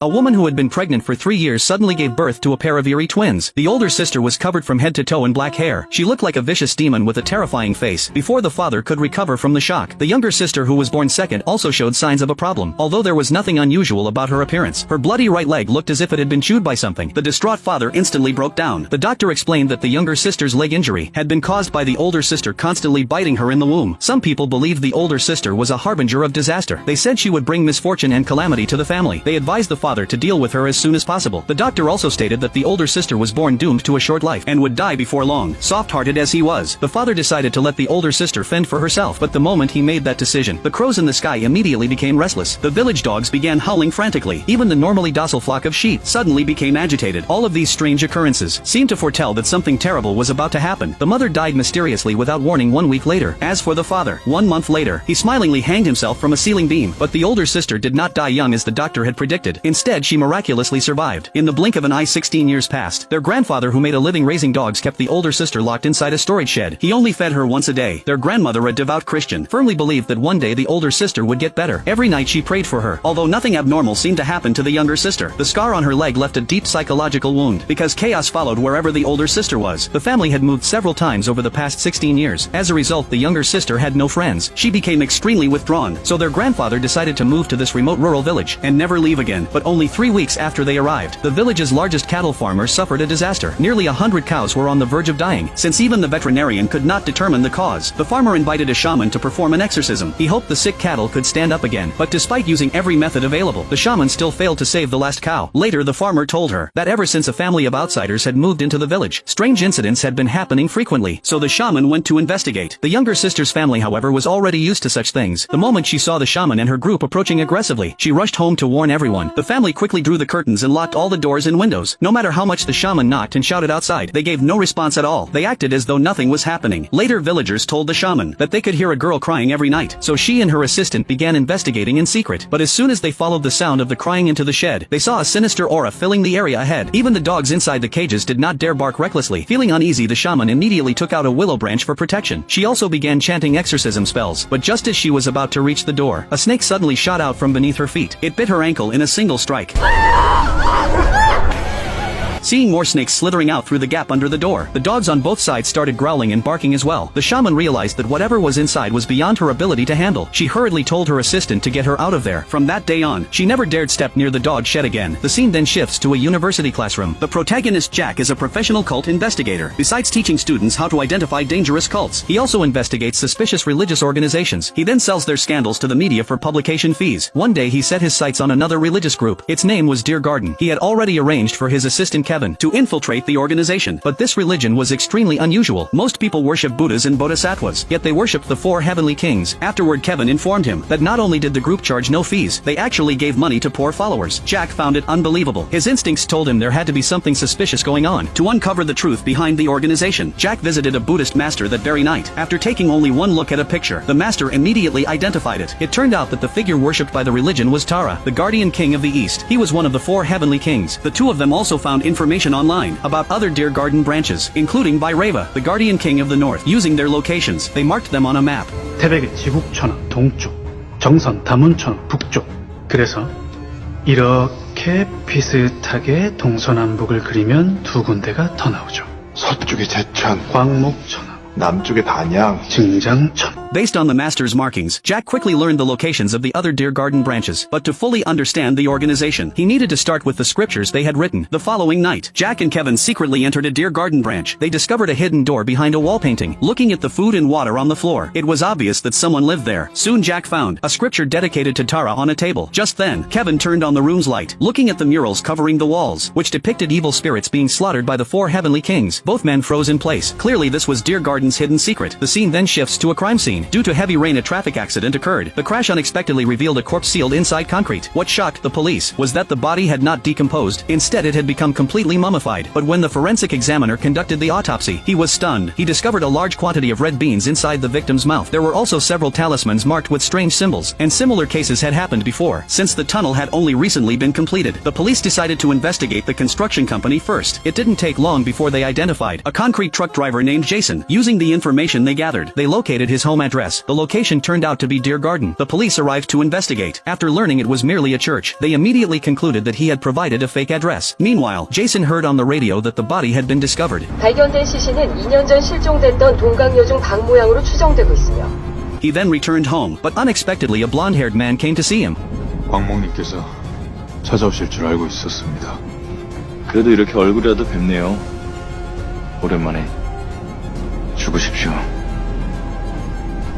A woman who had been pregnant for 3 years suddenly gave birth to a pair of eerie twins. The older sister was covered from head to toe in black hair. She looked like a vicious demon with a terrifying face. Before the father could recover from the shock, the younger sister who was born second also showed signs of a problem, although there was nothing unusual about her appearance. Her bloody right leg looked as if it had been chewed by something. The distraught father instantly broke down. The doctor explained that the younger sister's leg injury had been caused by the older sister constantly biting her in the womb. Some people believed the older sister was a harbinger of disaster. They said she would bring misfortune and calamity to the family. They advised the father to deal with her as soon as possible. The doctor also stated that the older sister was born doomed to a short life and would die before long. Soft-hearted as he was, the father decided to let the older sister fend for herself. But the moment he made that decision, the crows in the sky immediately became restless. The village dogs began howling frantically. Even the normally docile flock of sheep suddenly became agitated. All of these strange occurrences seemed to foretell that something terrible was about to happen. The mother died mysteriously without warning 1 week later. As for the father, 1 month later, he smilingly hanged himself from a ceiling beam. But the older sister did not die young as the doctor had predicted. Instead, she miraculously survived. In the blink of an eye, 16 years passed. Their grandfather, who made a living raising dogs, kept the older sister locked inside a storage shed. He only fed her once a day. Their grandmother, a devout Christian, firmly believed that one day the older sister would get better. Every night she prayed for her, although nothing abnormal seemed to happen to the younger sister. The scar on her leg left a deep psychological wound, because chaos followed wherever the older sister was. The family had moved several times over the past 16 years. As a result, the younger sister had no friends. She became extremely withdrawn, so their grandfather decided to move to this remote rural village and never leave again. But only 3 weeks after they arrived, the village's largest cattle farmer suffered a disaster. Nearly 100 cows were on the verge of dying. Since even the veterinarian could not determine the cause, the farmer invited a shaman to perform an exorcism. He hoped the sick cattle could stand up again, but despite using every method available, the shaman still failed to save the last cow. Later, the farmer told her that ever since a family of outsiders had moved into the village, strange incidents had been happening frequently, so the shaman went to investigate. The younger sister's family, however, was already used to such things. The moment she saw the shaman and her group approaching aggressively, she rushed home to warn everyone. The family quickly drew the curtains and locked all the doors and windows. No matter how much the shaman knocked and shouted outside, they gave no response at all. They acted as though nothing was happening. Later, villagers told the shaman that they could hear a girl crying every night, so she and her assistant began investigating in secret. But as soon as they followed the sound of the crying into the shed, they saw a sinister aura filling the area ahead. Even the dogs inside the cages did not dare bark recklessly. Feeling uneasy, the shaman immediately took out a willow branch for protection. She also began chanting exorcism spells, but just as she was about to reach the door, a snake suddenly shot out from beneath her feet. It bit her ankle in a single strike. Seeing more snakes slithering out through the gap under the door, the dogs on both sides started growling and barking as well. The shaman realized that whatever was inside was beyond her ability to handle. She hurriedly told her assistant to get her out of there. From that day on, she never dared step near the dog shed again. The scene then shifts to a university classroom. The protagonist, Jack, is a professional cult investigator. Besides teaching students how to identify dangerous cults, he also investigates suspicious religious organizations. He then sells their scandals to the media for publication fees. One day he set his sights on another religious group. Its name was Deer Garden. He had already arranged for his assistant Kevin to infiltrate the organization. But this religion was extremely unusual. Most people worship Buddhas and Bodhisattvas, yet they worshipped the 4 heavenly kings. Afterward, Kevin informed him that not only did the group charge no fees, they actually gave money to poor followers. Jack found it unbelievable. His instincts told him there had to be something suspicious going on. To uncover the truth behind the organization, Jack visited a Buddhist master that very night. After taking only one look at a picture, the master immediately identified it. It turned out that the figure worshipped by the religion was Tara, the guardian king of the East. He was one of the 4 heavenly kings. The two of them also found information online about other Deer Garden branches, including Bhairava, the guardian king of the north. Using their locations, they marked them on a map. 태백의 지국천왕 동쪽, 정선 다문천왕 북쪽. 그래서 이렇게 비슷하게 동서남북을 그리면 2 군데가 더 나오죠. 서쪽에 제천, 광목천왕, 남쪽에 단양, 증장천. Based on the master's markings, Jack quickly learned the locations of the other Deer Garden branches, but to fully understand the organization, he needed to start with the scriptures they had written. The following night, Jack and Kevin secretly entered a Deer Garden branch. They discovered a hidden door behind a wall painting. Looking at the food and water on the floor, it was obvious that someone lived there. Soon Jack found a scripture dedicated to Tara on a table. Just then, Kevin turned on the room's light, looking at the murals covering the walls, which depicted evil spirits being slaughtered by the 4 heavenly kings. Both men froze in place. Clearly this was Deer Garden's hidden secret. The scene then shifts to a crime scene. Due to heavy rain, a traffic accident occurred. The crash unexpectedly revealed a corpse sealed inside concrete. What shocked the police was that the body had not decomposed. Instead, it had become completely mummified. But when the forensic examiner conducted the autopsy, he was stunned. He discovered a large quantity of red beans inside the victim's mouth. There were also several talismans marked with strange symbols, and similar cases had happened before, since the tunnel had only recently been completed. The police decided to investigate the construction company first. It didn't take long before they identified a concrete truck driver named Jason. Using the information they gathered, they located his home address address. The location turned out to be Deer Garden. The police arrived to investigate. After learning it was merely a church, they immediately concluded that he had provided a fake address. Meanwhile, Jason heard on the radio that the body had been discovered. 발견된 시신은 2년 전 실종됐던 동강여중 박 모양으로 추정되고 있으며 He then returned home, but unexpectedly a blonde-haired man came to see him. 광목님께서 찾아오실 줄 알고 있었습니다. 그래도 이렇게 얼굴이라도 뵙네요. 오랜만에 죽으십시오.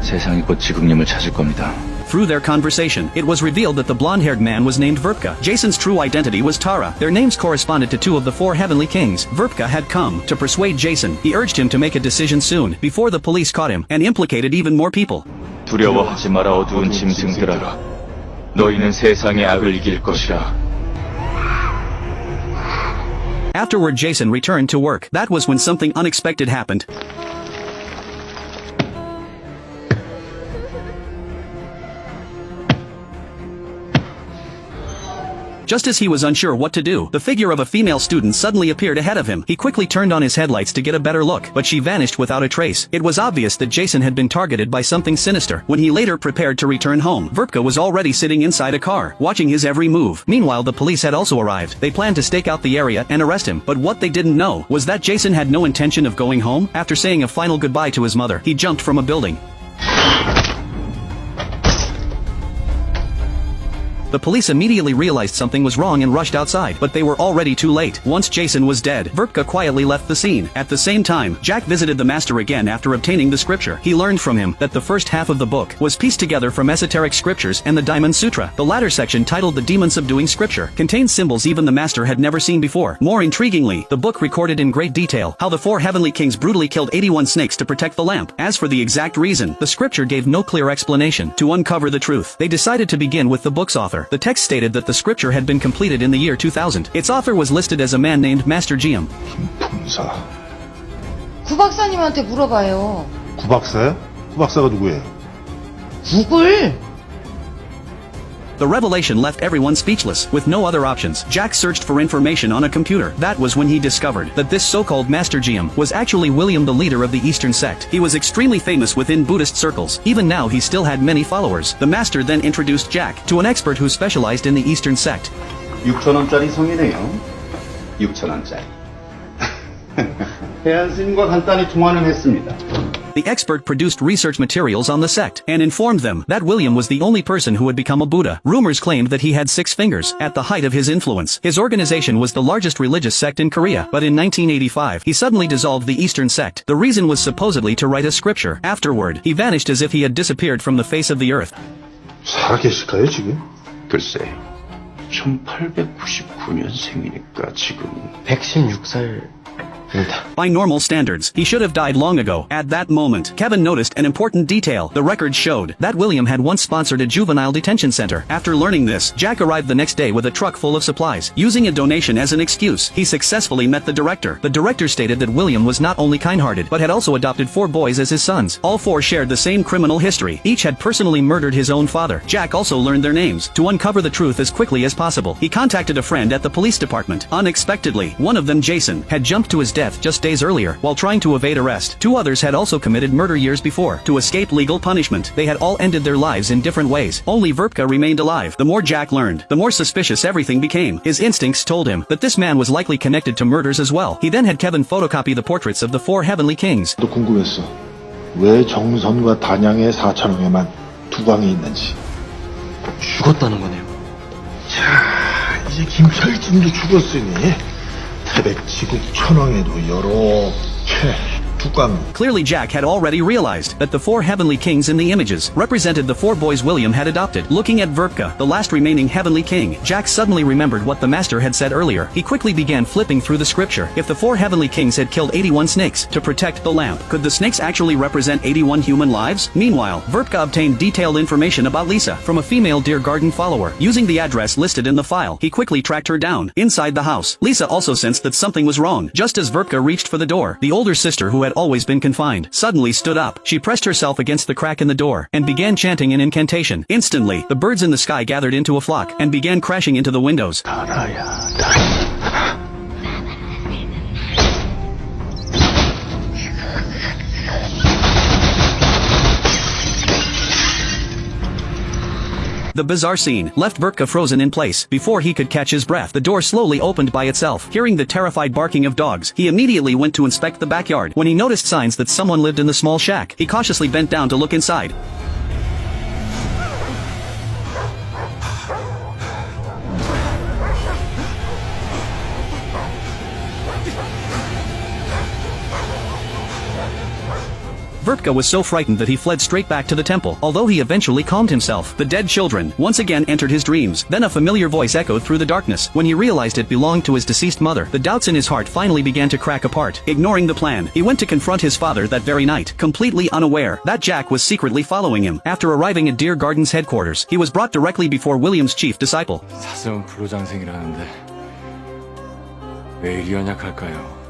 세상이 곧 지국님을 찾을 겁니다. Through their conversation, it was revealed that the blonde-haired man was named Verpka. Jason's true identity was Tara. Their names corresponded to two of the four heavenly kings. Verpka had come to persuade Jason. He urged him to make a decision soon, before the police caught him, and implicated even more people. 두려워하지 마라 어두운 짐승들아. 너희는 세상의 악을 이길 것이라. Afterward Jason returned to work. That was when something unexpected happened. Just as he was unsure what to do, the figure of a female student suddenly appeared ahead of him. He quickly turned on his headlights to get a better look, but she vanished without a trace. It was obvious that Jason had been targeted by something sinister. When he later prepared to return home, Verpka was already sitting inside a car, watching his every move. Meanwhile, the police had also arrived. They planned to stake out the area and arrest him, but what they didn't know was that Jason had no intention of going home. After saying a final goodbye to his mother, he jumped from a building. The police immediately realized something was wrong and rushed outside, but they were already too late. Once Jason was dead, Verpka quietly left the scene. At the same time, Jack visited the master again after obtaining the scripture. He learned from him that the first half of the book was pieced together from esoteric scriptures and the Diamond Sutra. The latter section, titled The Demon Subduing Scripture, contained symbols even the master had never seen before. More intriguingly, the book recorded in great detail how the four heavenly kings brutally killed 81 snakes to protect the lamp. As for the exact reason, the scripture gave no clear explanation. To uncover the truth, they decided to begin with the book's author. The text stated that the scripture had been completed in the year 2000. Its author was listed as a man named Master Giam. 김풍사. 구 박사님한테 물어봐요. 구박사요? 구박사가 누구예요? 구글. The revelation left everyone speechless. With no other options, Jack searched for information on a computer. That was when he discovered that this so-called Master Giam was actually William, the leader of the Eastern sect. He was extremely famous within Buddhist circles. Even now he still had many followers. The master then introduced Jack to an expert who specialized in the Eastern sect. 6,000원짜리 성이네요. 6,000원짜리. 해안스님과 간단히 통화는 했습니다. The expert produced research materials on the sect and informed them that William was the only person who had become a Buddha. Rumors claimed that he had 6 fingers. At the height of his influence, his organization was the largest religious sect in Korea. But in 1985, he suddenly dissolved the Eastern sect. The reason was supposedly to write a scripture. Afterward, he vanished as if he had disappeared from the face of the earth. 살아계실까요, 지금? 글쎄, 1899년생이니까 지금 116살. By normal standards, he should have died long ago. At that moment, Kevin noticed an important detail. The records showed that William had once sponsored a juvenile detention center. After learning this, Jack arrived the next day with a truck full of supplies. Using a donation as an excuse, he successfully met the director. The director stated that William was not only kind-hearted, but had also adopted 4 boys as his sons. All 4 shared the same criminal history. Each had personally murdered his own father. Jack also learned their names. To uncover the truth as quickly as possible, he contacted a friend at the police department. Unexpectedly, one of them, Jason, had jumped to his death just days earlier while trying to evade arrest. 2 others had also committed murder years before. To escape legal punishment, they had all ended their lives in different ways. Only Verpka remained alive. The more Jack learned, the more suspicious everything became. His instincts told him that this man was likely connected to murders as well. He then had Kevin photocopy the portraits of the 4 heavenly kings. 또 궁금했어. 왜 정선과 단양의 4천왕에만 2광이 있는지. 죽었다는 거네요. 자, 이제 김철진도 죽었으니 태백 지국 천왕에도 요렇게 2광. Clearly Jack had already realized that the 4 heavenly kings in the images represented the 4 boys William had adopted. Looking at Verpka, the last remaining heavenly king, Jack suddenly remembered what the master had said earlier. He quickly began flipping through the scripture. If the 4 heavenly kings had killed 81 snakes to protect the lamp, could the snakes actually represent 81 human lives? Meanwhile, Verpka obtained detailed information about Lisa from a female Deer Garden follower. Using the address listed in the file, he quickly tracked her down. Inside the house, Lisa also sensed that something was wrong. Just as Verpka reached for the door, the older sister, who had always been confined, suddenly stood up. She pressed herself against the crack in the door and began chanting an incantation. Instantly, the birds in the sky gathered into a flock and began crashing into the windows. The bizarre scene left Vertka frozen in place. Before he could catch his breath, the door slowly opened by itself. Hearing the terrified barking of dogs, he immediately went to inspect the backyard. When he noticed signs that someone lived in the small shack, he cautiously bent down to look inside. Vertka was so frightened that he fled straight back to the temple, although he eventually calmed himself. The dead children once again entered his dreams. Then a familiar voice echoed through the darkness. When he realized it belonged to his deceased mother, the doubts in his heart finally began to crack apart. Ignoring the plan, he went to confront his father that very night, completely unaware that Jack was secretly following him. After arriving at Deer Garden's headquarters, he was brought directly before William's chief disciple. 사슴은 불로장생이라는데 왜 이리 연약할까요?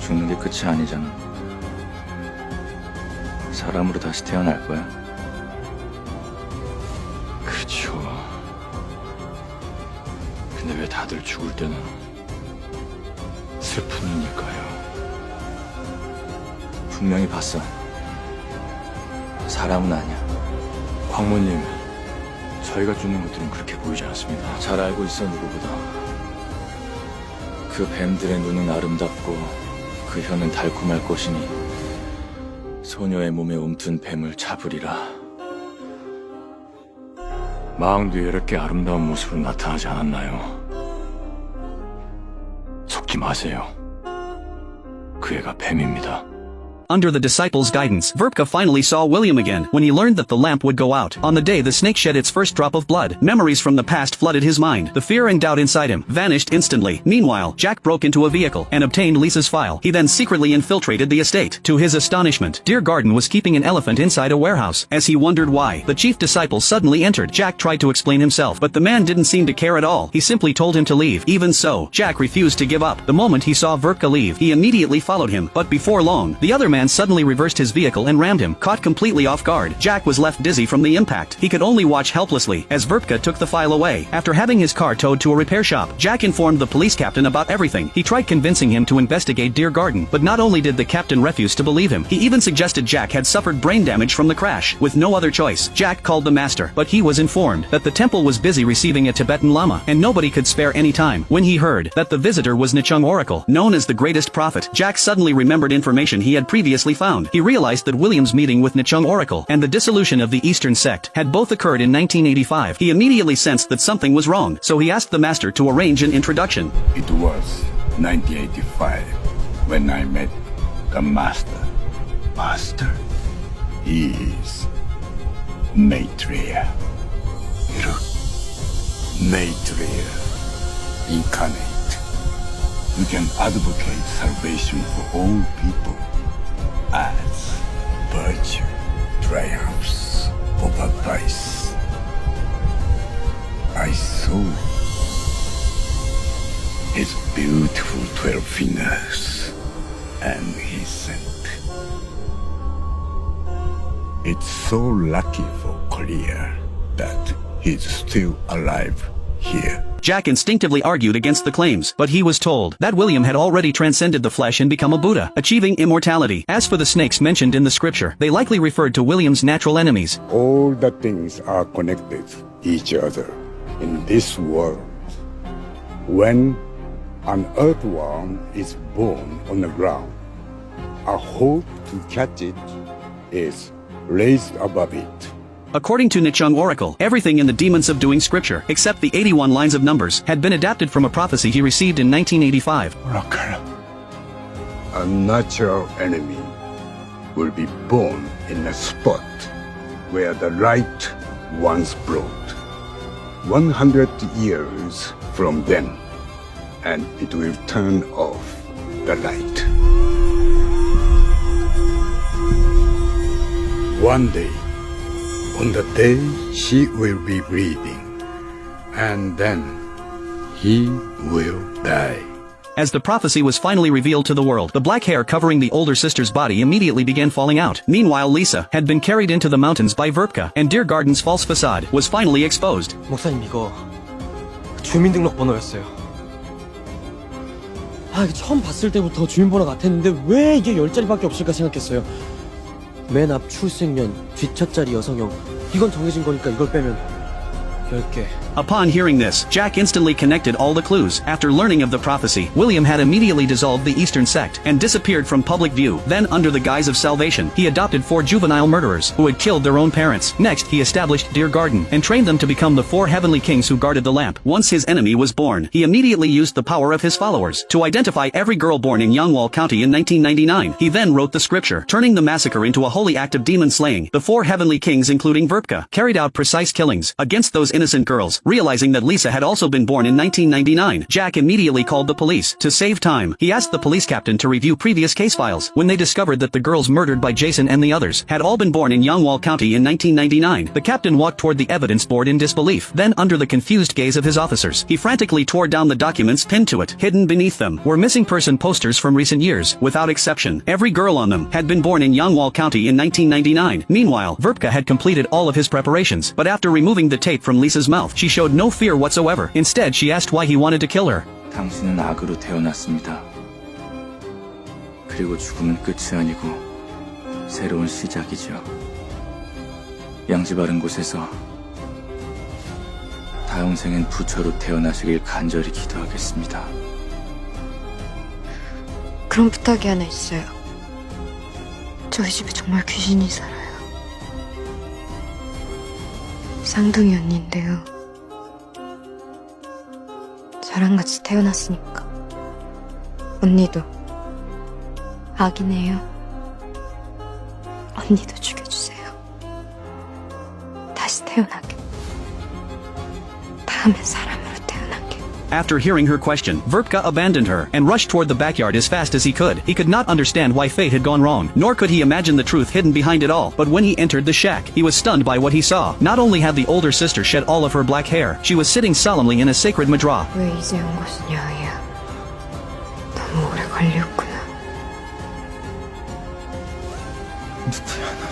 죽는 게 끝이 아니잖아. 사람으로 다시 태어날 거야. 그렇죠. 근데 왜 다들 죽을 때는 슬픈 눈일까요? 분명히 봤어. 사람은 아니야. 광모님, 저희가 죽는 것들은 그렇게 보이지 않습니다. 잘 알고 있어, 누구보다. 그 뱀들의 눈은 아름답고 그 혀는 달콤할 것이니 소녀의 몸에 움튼 뱀을 잡으리라. 마왕도 이렇게 아름다운 모습으로 나타나지 않았나요? 속지 마세요. 그 애가 뱀입니다. Under the disciples' guidance, Vertka finally saw William again when he learned that the lamp would go out. On the day the snake shed its first drop of blood, memories from the past flooded his mind. The fear and doubt inside him vanished instantly. Meanwhile, Jack broke into a vehicle and obtained Lisa's file. He then secretly infiltrated the estate. To his astonishment, Deer Garden was keeping an elephant inside a warehouse. As he wondered why, the chief disciple suddenly entered. Jack tried to explain himself, but the man didn't seem to care at all. He simply told him to leave. Even so, Jack refused to give up. The moment he saw Vertka leave, he immediately followed him. But before long, the other man suddenly reversed his vehicle and rammed him. Caught completely off guard, Jack was left dizzy from the impact. He could only watch helplessly as Vertka took the file away. After having his car towed to a repair shop, Jack informed the police captain about everything. He tried convincing him to investigate Deer Garden, but not only did the captain refuse to believe him, he even suggested Jack had suffered brain damage from the crash. With no other choice, Jack called the master, but he was informed that the temple was busy receiving a Tibetan lama, and nobody could spare any time. When he heard that the visitor was Nichung Oracle, known as the greatest prophet, Jack suddenly remembered information he had previously found. He realized that William's meeting with Nichung Oracle and the dissolution of the Eastern sect had both occurred in 1985. He immediately sensed that something was wrong, so he asked the master to arrange an introduction. It was 1985 when I met the master. Master? He is Maitreya. Look, Maitreya incarnate, who can advocate salvation for all people as virtue triumphs over vice. I saw his beautiful 12 fingers, and he said, "It's so lucky for Korea that he's still alive here." Jack instinctively argued against the claims, but he was told that William had already transcended the flesh and become a Buddha, achieving immortality. As for the snakes mentioned in the scripture, they likely referred to William's natural enemies. All the things are connected each other in this world. When an earthworm is born on the ground, a hope to catch it is raised above it. According to Nichung Oracle, everything in the Demon Subduing scripture, except the 81 lines of numbers, had been adapted from a prophecy he received in 1985. Oracle, a natural enemy will be born in a spot where the light once brought. 100 years from then, and it will turn off the light. One day, on the day she will be breathing, and then he will die. As the prophecy was finally revealed to the world, the black hair covering the older sister's body immediately began falling out. Meanwhile, Lisa had been carried into the mountains by Vertka, and Deer Garden's false facade was finally exposed. 목사님, 이거 주민등록번호였어요. 이게 처음 봤을 때부터 주민번호 같았는데 왜 이게 10자리밖에 없을까 생각했어요. 맨 앞 출생년, 뒷첫 자리 여성형. 이건 정해진 거니까 이걸 빼면 10개. Upon hearing this, Jack instantly connected all the clues. After learning of the prophecy, William had immediately dissolved the Eastern sect and disappeared from public view. Then, under the guise of salvation, he adopted 4 juvenile murderers who had killed their own parents. Next, he established Deer Garden and trained them to become the 4 heavenly kings who guarded the lamp. Once his enemy was born, he immediately used the power of his followers to identify every girl born in Yangwall County in 1999. He then wrote the scripture, turning the massacre into a holy act of demon slaying. The 4 heavenly kings, including Verpka, carried out precise killings against those innocent girls. Realizing that Lisa had also been born in 1999, Jack immediately called the police. To save time, he asked the police captain to review previous case files. When they discovered that the girls murdered by Jason and the others had all been born in Yangwall County in 1999, the captain walked toward the evidence board in disbelief. Then, under the confused gaze of his officers, he frantically tore down the documents pinned to it. Hidden beneath them were missing person posters from recent years. Without exception, every girl on them had been born in Yangwall County in 1999. Meanwhile, Verpka had completed all of his preparations, but after removing the tape from Lisa's mouth, she showed no fear whatsoever. Instead, she asked why he wanted to kill her. 당신은 악으로 태어났습니다. 그리고 죽음은 끝이 아니고 새로운 시작이죠. 양지 바른 곳에서 다음 생엔 부처로 태어나시길 간절히 기도하겠습니다. 그런 부탁이 하나 있어요. 저희 집에 정말 귀신이 살아요. 쌍둥이 언니인데요. 저랑 같이 태어났으니까 언니도 악이네요. 언니도 죽여주세요. 다시 태어나게. 다음엔 사람으로 태어나게. After hearing her question, Verpka abandoned her and rushed toward the backyard as fast as he could. He could not understand why fate had gone wrong, nor could he imagine the truth hidden behind it all. But when he entered the shack, he was stunned by what he saw. Not only had the older sister shed all of her black hair, she was sitting solemnly in a sacred madrah. 왜 이제 온 것이냐, 아이야. 너무 오래 걸렸구나. 누구야 너?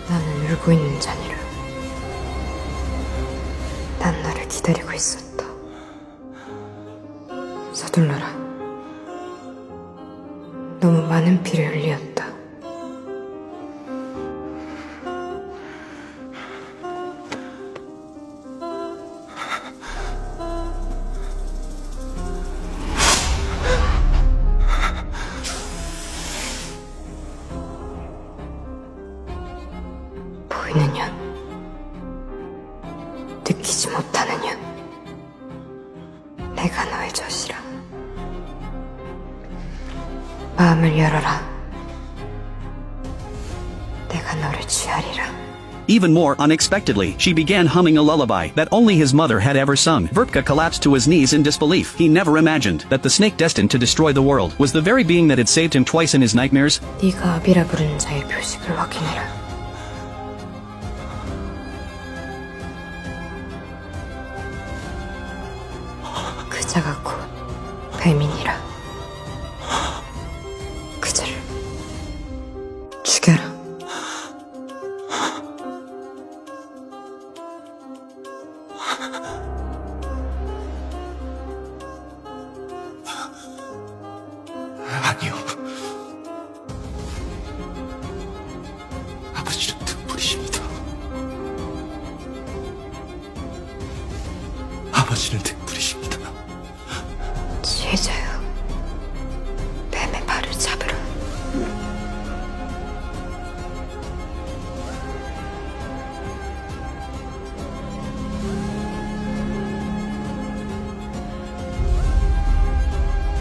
나는 울고 있는 자니라. 난 너를 기다리고 있었다. 서둘러라. 너무 많은 피를 흘렸다. 보이는 현, 느끼지 못하는 현, 내가 너의 젖이라. 마음을 열어라. 내가 너를 취하리라. Even more unexpectedly, she began humming a lullaby that only his mother had ever sung. Verpka collapsed to his knees in disbelief. He never imagined that the snake destined to destroy the world was the very being that had saved him twice in his nightmares. 네가 아비라 부르는 자의 표식을 확인해라. 그 자가 곧 뱀이니라. 그자를 죽여라. 아니요. 아버지는 등불이십니다. 아버지는 등불이십니다. 지혜자여, 뱀의 발을 잡으라.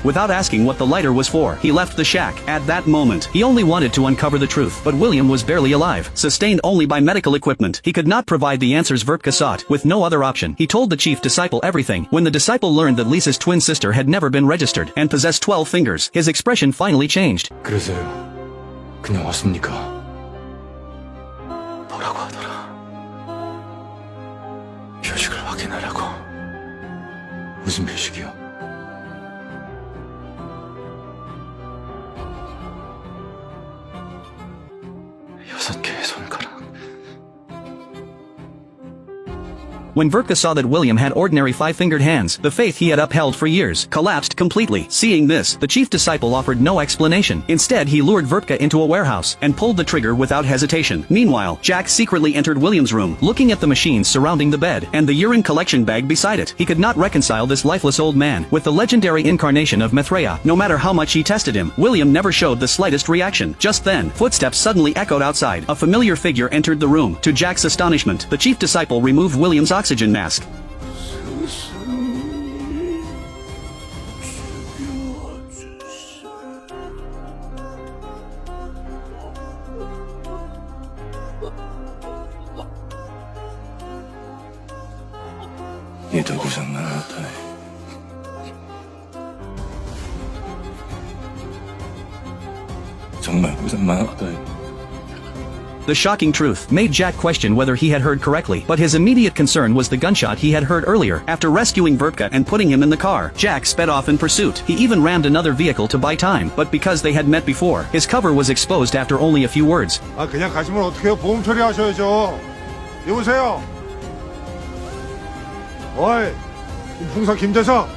Without asking what the lighter was for, he left the shack. At that moment, he only wanted to uncover the truth. But William was barely alive, sustained only by medical equipment. He could not provide the answers Verpka sought. With no other option, he told the chief disciple everything. When the disciple learned that Lisa's twin sister had never been registered and possessed 12 fingers, his expression finally changed. 그래서요. 그냥 왔습니까? 뭐라고 하더라? 표식을 확인하라고. 무슨 표식이요? 6개의 손가락. When Vertka saw that William had ordinary five-fingered hands, the faith he had upheld for years collapsed completely. Seeing this, the chief disciple offered no explanation. Instead, he lured Vertka into a warehouse and pulled the trigger without hesitation. Meanwhile, Jack secretly entered William's room, looking at the machines surrounding the bed and the urine collection bag beside it. He could not reconcile this lifeless old man with the legendary incarnation of Maitreya. No matter how much he tested him, William never showed the slightest reaction. Just then, footsteps suddenly echoed outside. A familiar figure entered the room. To Jack's astonishment, the chief disciple removed William's oxygen mask. 얘도 고생 많았다. 정말 고생 많았다. The shocking truth made Jack question whether he had heard correctly, but his immediate concern was the gunshot he had heard earlier. After rescuing Vertka and putting him in the car, Jack sped off in pursuit. He even rammed another vehicle to buy time, but because they had met before, his cover was exposed after only a few words. 그냥 가시면 어떡해요? 보험 처리하셔야죠. 여보세요? 어이, 풍사 김대사.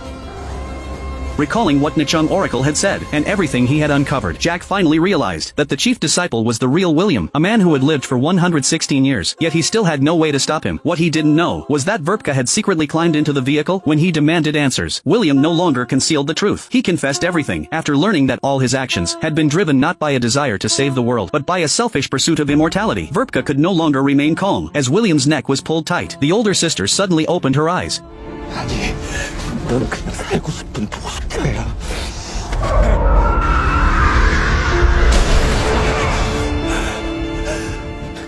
Recalling what Nichung Oracle had said, and everything he had uncovered, Jack finally realized that the chief disciple was the real William, a man who had lived for 116 years, yet he still had no way to stop him. What he didn't know was that Vertka had secretly climbed into the vehicle when he demanded answers. William no longer concealed the truth. He confessed everything, after learning that all his actions had been driven not by a desire to save the world, but by a selfish pursuit of immortality. Vertka could no longer remain calm, as William's neck was pulled tight. The older sister suddenly opened her eyes. 아니, 너는 그냥 살고 싶은 도시가야.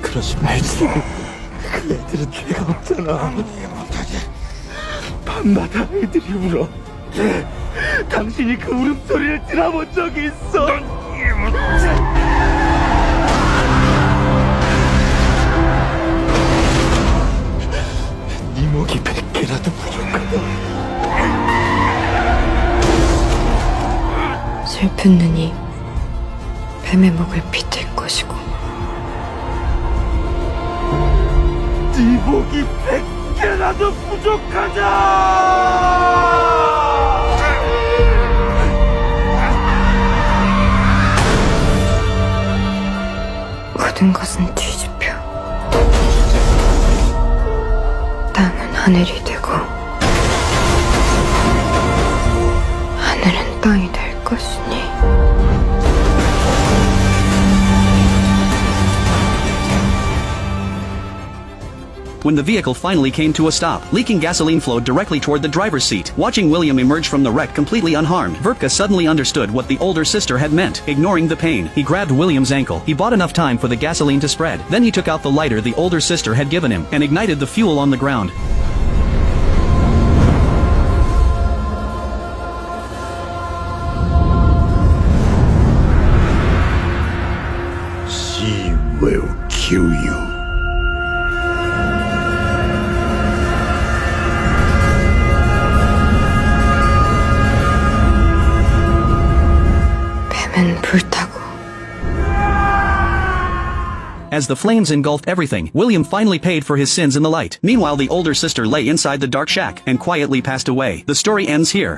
그러지 말지. 그 애들은 죄가 없잖아. 밤마다 애들이 울어. 당신이 그 울음소리를 들어본 적이 있어. 네 목이 100개라도 부족하다. 슬픈 눈이 뱀의 목을 비틀 것이고 네 목이 100개라도 부족하다. 모든 것은 뒤집혀 땅은 하늘이 되고 하늘은 땅이 될 것이니 When the vehicle finally came to a stop, leaking gasoline flowed directly toward the driver's seat. Watching William emerge from the wreck completely unharmed, Vertka suddenly understood what the older sister had meant. Ignoring the pain, he grabbed William's ankle. He bought enough time for the gasoline to spread. Then he took out the lighter the older sister had given him, and ignited the fuel on the ground. She will kill you. 뱀은 불타고 As the flames engulfed everything, William finally paid for his sins in the light. Meanwhile, the older sister lay inside the dark shack and quietly passed away. The story ends here.